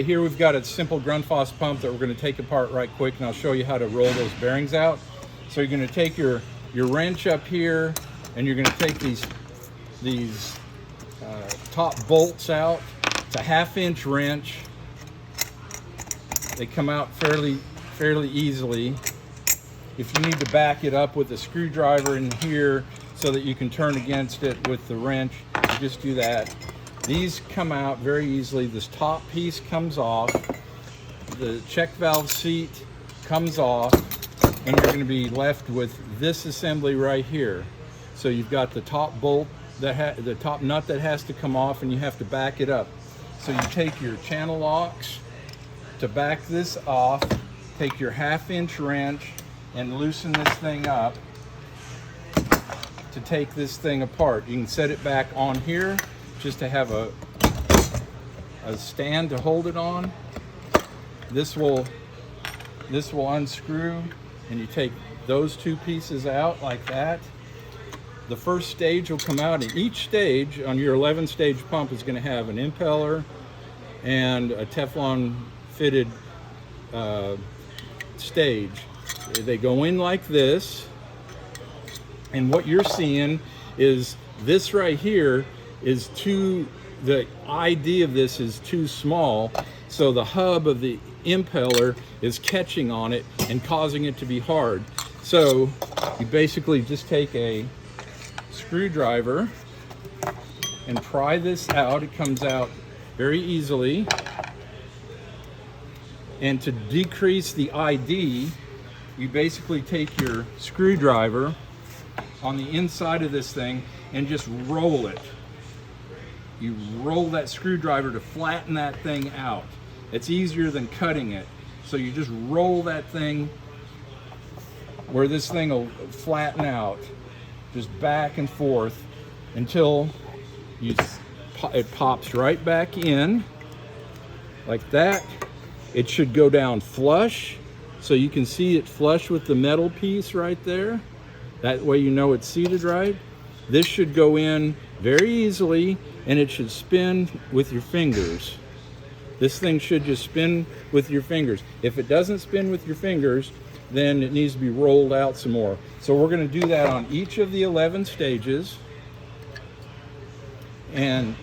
Here we've got a simple Grundfos pump that we're going to take apart right quick, and I'll show you how to roll those bearings out. So you're going to take your wrench up here, and you're going to take these top bolts out. It's a 1/2-inch wrench. They come out fairly easily. If you need to back it up with a screwdriver in here so that you can turn against it with the wrench, you just do that. These come out very easily. This top piece comes off. The check valve seat comes off, and you're going to be left with this assembly right here. So you've got the top bolt, the top nut that has to come off, and you have to back it up. So you take your channel locks to back this off, take your 1/2-inch wrench and loosen this thing up to take this thing apart. You can set it back on here just to have a stand to hold it on. This will unscrew, and you take those two pieces out like that. The first stage will come out, and each stage on your 11-stage pump is going to have an impeller and a Teflon fitted stage. They go in like this, and what you're seeing is this right here is the ID of this is too small, so the hub of the impeller is catching on it and causing it to be hard. So you basically just take a screwdriver and pry this out. It comes out very easily. And to decrease the ID, you basically take your screwdriver on the inside of this thing and just roll it. You roll that screwdriver to flatten that thing out. It's easier than cutting it. So you just roll that thing where this thing will flatten out, just back and forth until it pops right back in like that. It should go down flush, so you can see it flush with the metal piece right there. That way you know it's seated right. This should go in very easily, and it should spin with your fingers. This thing should just spin with your fingers. If it doesn't spin with your fingers, then it needs to be rolled out some more. So we're going to do that on each of the 11 stages, and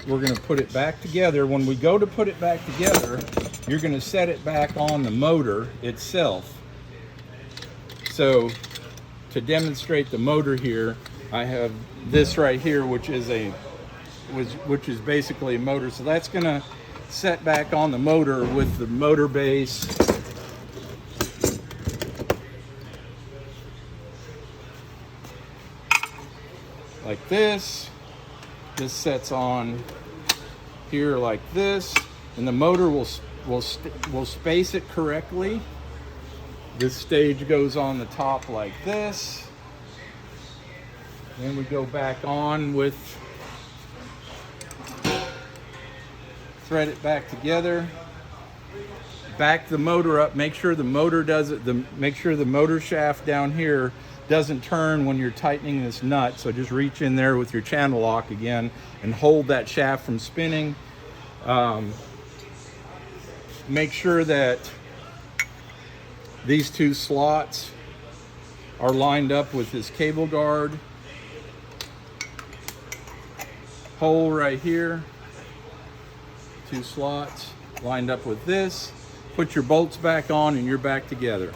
we're going to put it back together. When we go to put it back together, you're going to set it back on the motor itself. So to demonstrate the motor here, I have this right here, which is basically a motor. So that's going to set back on the motor with the motor base. Like this. This sets on here like this, and the motor will space it correctly. This stage goes on the top like this. Then we go back on with, thread it back together, back the motor up, make sure the motor make sure the motor shaft down here doesn't turn when you're tightening this nut. So just reach in there with your channel lock again and hold that shaft from spinning. Make sure that these two slots are lined up with this cable guard. Hole right here, two slots lined up with this. Put your bolts back on, and you're back together.